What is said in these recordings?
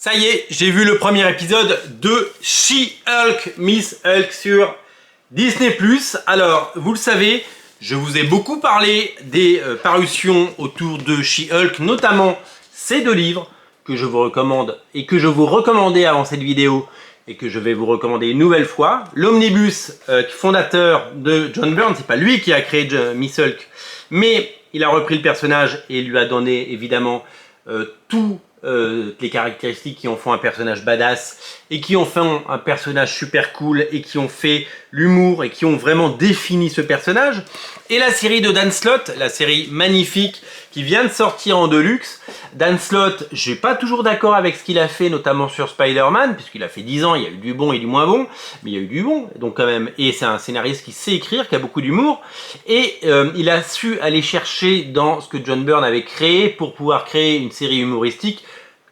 Ça y est, j'ai vu le premier épisode de She-Hulk, Miss Hulk sur Disney+. Alors, vous le savez, je vous ai beaucoup parlé des parutions autour de She-Hulk, notamment ces deux livres que je vous recommande et que je vous recommandais avant cette vidéo et que je vais vous recommander une nouvelle fois. L'omnibus fondateur de John Byrne, c'est pas lui qui a créé Miss Hulk, mais il a repris le personnage et lui a donné évidemment toutes les caractéristiques qui en font un personnage badass et qui en font un personnage super cool et qui ont fait l'humour et qui ont vraiment défini ce personnage. Et la série de Dan Slott, la série magnifique qui vient de sortir en deluxe. Dan Slott, je suis pas toujours d'accord avec ce qu'il a fait, notamment sur Spider-Man, puisqu'il a fait 10 ans, il y a eu du bon et du moins bon, mais il y a eu du bon, donc quand même, et c'est un scénariste qui sait écrire, qui a beaucoup d'humour, et il a su aller chercher dans ce que John Byrne avait créé pour pouvoir créer une série humoristique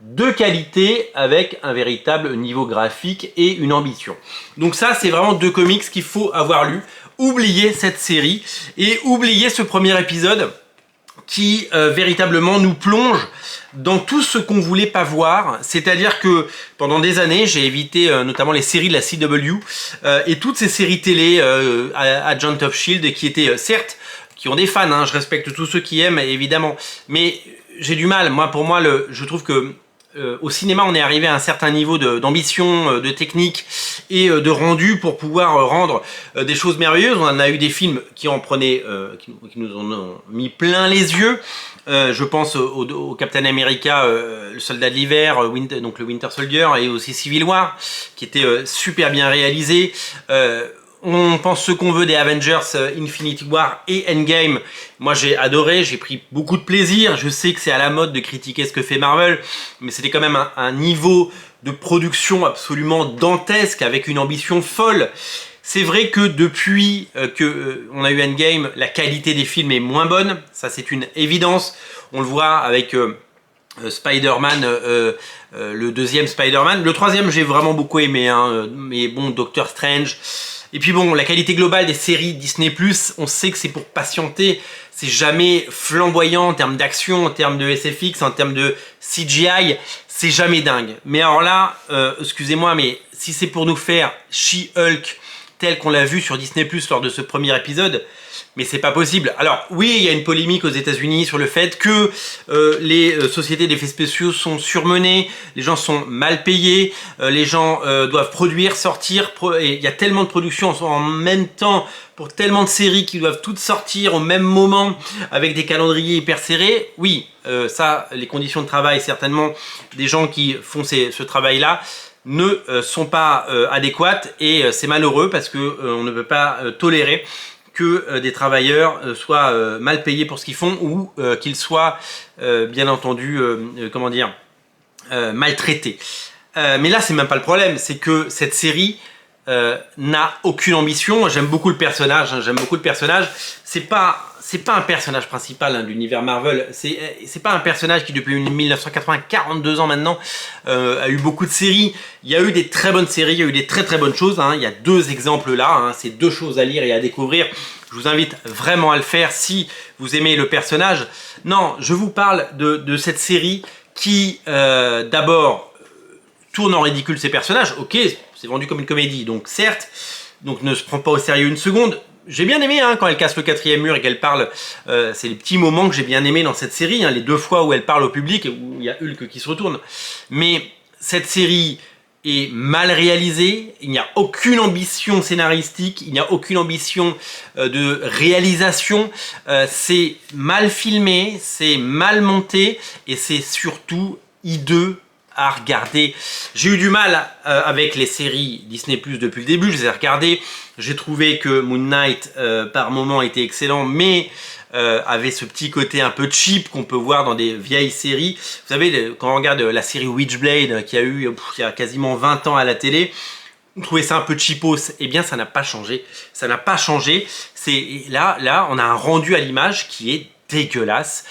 de qualité avec un véritable niveau graphique et une ambition. Donc ça, c'est vraiment deux comics qu'il faut avoir lu. Oubliez cette série et oubliez ce premier épisode qui véritablement nous plonge dans tout ce qu'on voulait pas voir. C'est-à-dire que pendant des années, j'ai évité notamment les séries de la CW et toutes ces séries télé Agents of Shield qui étaient certes, qui ont des fans, hein, je respecte tous ceux qui aiment évidemment, mais j'ai du mal, pour moi, je trouve que au cinéma, on est arrivé à un certain niveau d'ambition, de technique et de rendu pour pouvoir rendre des choses merveilleuses. On en a eu des films qui en prenaient, qui nous en ont mis plein les yeux. Je pense au Captain America, le Soldat de l'hiver, donc le Winter Soldier, et aussi Civil War, qui était super bien réalisé. On pense ce qu'on veut des Avengers, Infinity War et Endgame. Moi j'ai adoré, j'ai pris beaucoup de plaisir. Je sais que c'est à la mode de critiquer ce que fait Marvel, mais c'était quand même un niveau de production absolument dantesque avec une ambition folle. C'est vrai que depuis qu'on a eu Endgame, la qualité des films est moins bonne, ça c'est une évidence. On le voit avec Spider-Man, le deuxième Spider-Man. Le troisième j'ai vraiment beaucoup aimé, hein, mais bon, Doctor Strange. Et puis bon, la qualité globale des séries Disney+, on sait que c'est pour patienter, c'est jamais flamboyant en termes d'action, en termes de SFX, en termes de CGI, c'est jamais dingue. Mais alors là, excusez-moi, mais si c'est pour nous faire She-Hulk tel qu'on l'a vu sur Disney+ lors de ce premier épisode, mais c'est pas possible. Alors oui, il y a une polémique aux États-Unis sur le fait que les sociétés d'effets spéciaux sont surmenées, les gens sont mal payés, les gens doivent produire, sortir, et il y a tellement de productions en même temps pour tellement de séries qui doivent toutes sortir au même moment avec des calendriers hyper serrés. Oui, ça, les conditions de travail certainement des gens qui font ce travail-là ne sont pas adéquates et c'est malheureux parce que on ne peut pas tolérer que des travailleurs soient mal payés pour ce qu'ils font ou qu'ils soient bien entendu comment dire maltraités. Mais là c'est même pas le problème, c'est que cette série n'a aucune ambition. J'aime beaucoup le personnage, hein, j'aime beaucoup le personnage. C'est pas un personnage principal, hein, de l'univers Marvel. C'est pas un personnage qui depuis 1980, 42 ans maintenant, a eu beaucoup de séries. Il y a eu des très bonnes séries, il y a eu des très très bonnes choses, hein. Il y a deux exemples là, hein. C'est deux choses à lire et à découvrir. Je vous invite vraiment à le faire si vous aimez le personnage. Non, je vous parle de cette série qui d'abord tourne en ridicule ses personnages. Ok, c'est vendu comme une comédie, donc certes, donc ne se prend pas au sérieux une seconde. J'ai bien aimé, hein, quand elle casse le quatrième mur et qu'elle parle, c'est les petits moments que j'ai bien aimé dans cette série, hein, les deux fois où elle parle au public, où il y a Hulk qui se retourne. Mais cette série est mal réalisée, il n'y a aucune ambition scénaristique, il n'y a aucune ambition de réalisation, c'est mal filmé, c'est mal monté et c'est surtout hideux à regarder. J'ai eu du mal avec les séries Disney+ depuis le début, je les ai regardées. J'ai trouvé que Moon Knight par moments était excellent, mais avait ce petit côté un peu cheap qu'on peut voir dans des vieilles séries. Vous savez, quand on regarde la série Witchblade qui a eu il y a quasiment 20 ans à la télé, on trouvait ça un peu cheapos. Eh bien, ça n'a pas changé. Ça n'a pas changé. Là, on a un rendu à l'image qui est dégueulasse,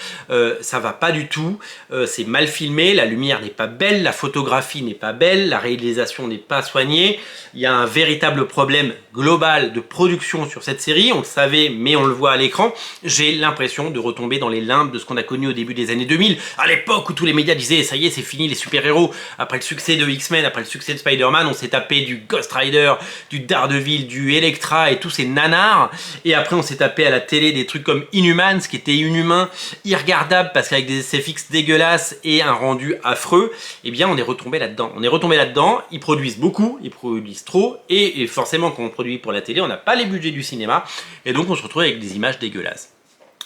ça va pas du tout, c'est mal filmé, la lumière n'est pas belle, la photographie n'est pas belle, la réalisation n'est pas soignée, il y a un véritable problème global de production sur cette série, on le savait mais on le voit à l'écran. J'ai l'impression de retomber dans les limbes de ce qu'on a connu au début des années 2000, à l'époque où tous les médias disaient ça y est c'est fini les super-héros, après le succès de X-Men, après le succès de Spider-Man, on s'est tapé du Ghost Rider, du Daredevil, du Elektra et tous ces nanars, et après on s'est tapé à la télé des trucs comme Inhumans qui étaient inhumain, irregardable parce qu'avec des SFX dégueulasses et un rendu affreux, eh bien on est retombé là-dedans. On est retombé là-dedans, ils produisent beaucoup, ils produisent trop, et forcément quand on produit pour la télé, on n'a pas les budgets du cinéma, et donc on se retrouve avec des images dégueulasses.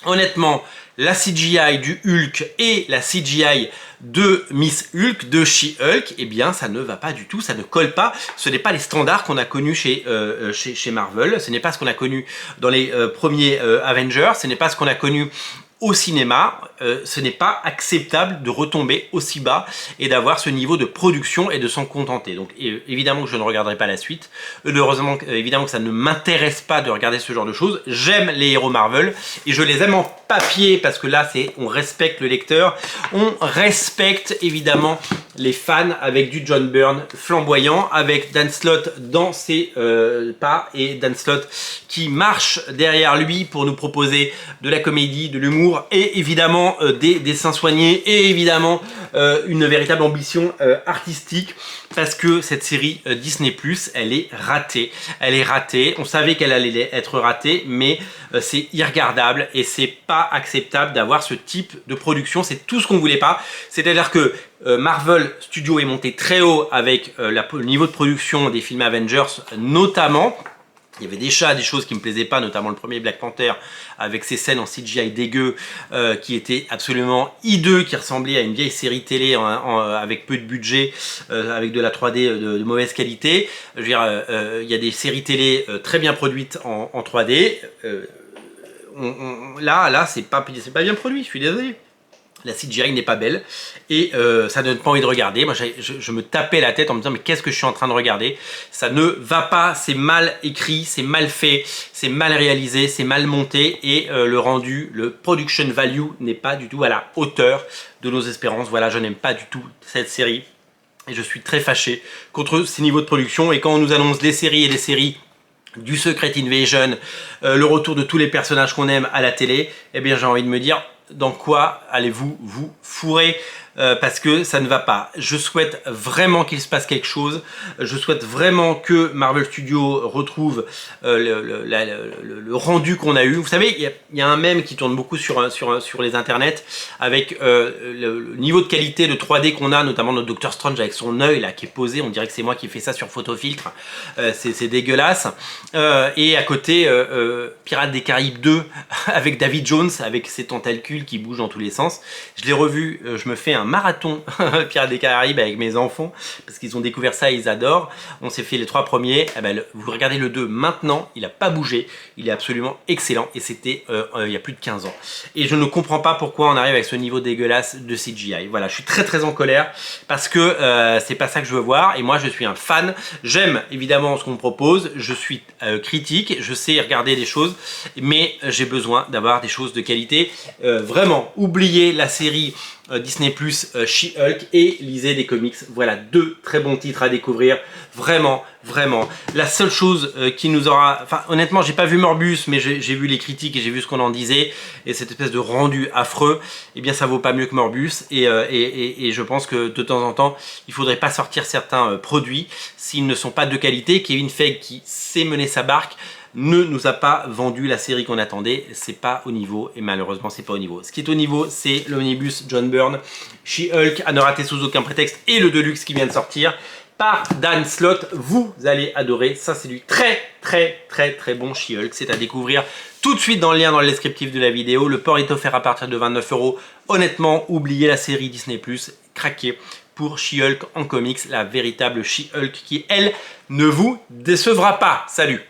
Honnêtement, la CGI du Hulk et la CGI de Miss Hulk, de She-Hulk, eh bien ça ne va pas du tout, ça ne colle pas, ce n'est pas les standards qu'on a connus chez Marvel, ce n'est pas ce qu'on a connu dans les premiers Avengers, ce n'est pas ce qu'on a connu au cinéma, ce n'est pas acceptable de retomber aussi bas et d'avoir ce niveau de production et de s'en contenter. Donc évidemment que je ne regarderai pas la suite, heureusement évidemment que ça ne m'intéresse pas de regarder ce genre de choses. J'aime les héros Marvel et je les aime en papier parce que là c'est on respecte le lecteur, on respecte évidemment les fans avec du John Byrne flamboyant, avec Dan Slott dans ses pas et Dan Slott qui marche derrière lui pour nous proposer de la comédie, de l'humour et évidemment des dessins soignés et évidemment une véritable ambition artistique parce que cette série Disney+, elle est ratée. Elle est ratée, on savait qu'elle allait être ratée mais c'est irregardable et c'est pas acceptable d'avoir ce type de production, c'est tout ce qu'on voulait pas. C'est-à-dire que Marvel Studios est monté très haut avec le niveau de production des films Avengers notamment. Il y avait déjà des choses qui me plaisaient pas, notamment le premier Black Panther avec ses scènes en CGI dégueu qui étaient absolument hideux, qui ressemblaient à une vieille série télé avec peu de budget, avec de la 3D de mauvaise qualité. Je veux dire, il y a des séries télé très bien produites en 3D. Là, c'est pas bien produit, je suis désolé. La CGI n'est pas belle et ça donne pas envie de regarder. Moi, je me tapais la tête en me disant mais qu'est-ce que je suis en train de regarder? Ça ne va pas, c'est mal écrit, c'est mal fait, c'est mal réalisé, c'est mal monté et le rendu, le production value n'est pas du tout à la hauteur de nos espérances. Voilà, je n'aime pas du tout cette série et je suis très fâché contre ces niveaux de production. Et quand on nous annonce des séries et des séries du Secret Invasion, le retour de tous les personnages qu'on aime à la télé, eh bien j'ai envie de me dire dans quoi allez-vous vous fourrer parce que ça ne va pas. Je souhaite vraiment qu'il se passe quelque chose. Je souhaite vraiment que Marvel Studios retrouve le rendu qu'on a eu. Vous savez, il y a un mème qui tourne beaucoup sur les internets avec le niveau de qualité de 3D qu'on a, notamment notre Doctor Strange avec son œil là qui est posé. On dirait que c'est moi qui fais ça sur photofiltre. C'est dégueulasse. Et à côté, Pirates des Caraïbes 2 avec David Jones avec ses tentacules qui bougent dans tous les sens. Je l'ai revu, je me fais un marathon Pirates des Caraïbes avec mes enfants parce qu'ils ont découvert ça et ils adorent. On s'est fait les 3 premiers. Eh ben, vous regardez le 2 maintenant, il n'a pas bougé, il est absolument excellent et c'était il y a plus de 15 ans. Et je ne comprends pas pourquoi on arrive avec ce niveau dégueulasse de CGI. Voilà, je suis très en colère parce que c'est pas ça que je veux voir et moi je suis un fan. J'aime évidemment ce qu'on me propose, je suis critique, je sais regarder des choses mais j'ai besoin d'avoir des choses de qualité. Vraiment, oubliez la série Disney+, She-Hulk et lisez des comics. Voilà 2 très bons titres à découvrir. Vraiment. La seule chose qui nous aura... Enfin, honnêtement, j'ai pas vu Morbius, mais j'ai vu les critiques et j'ai vu ce qu'on en disait. Et cette espèce de rendu affreux, eh bien, ça vaut pas mieux que Morbius. Et je pense que de temps en temps, il faudrait pas sortir certains produits s'ils ne sont pas de qualité. Kevin Feige, qui sait mener sa barque, ne nous a pas vendu la série qu'on attendait, c'est pas au niveau et malheureusement c'est pas au niveau. Ce qui est au niveau c'est l'omnibus John Byrne, She-Hulk à ne rater sous aucun prétexte et le Deluxe qui vient de sortir par Dan Slott. Vous allez adorer, ça c'est du très bon She-Hulk, c'est à découvrir tout de suite dans le lien dans le descriptif de la vidéo. Le port est offert à partir de 29 €. Honnêtement, oubliez la série Disney+, craquez pour She-Hulk en comics, la véritable She-Hulk qui elle ne vous décevra pas. Salut!